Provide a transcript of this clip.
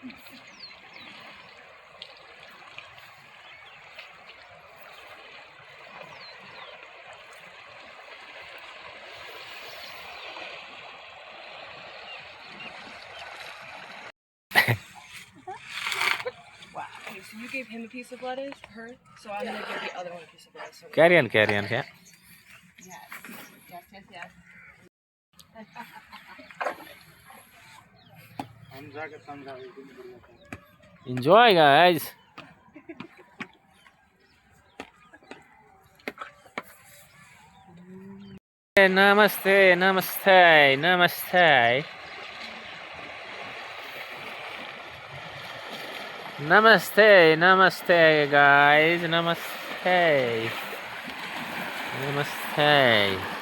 Wow. Okay, so you gave him a piece of lettuce, her, so I'm gonna give the other one a piece of lettuce. So Carry on, yeah. yes, yes, yes. Enjoy, guys. Namaste, namaste, namaste. Namaste, namaste, guys. Namaste. Namaste.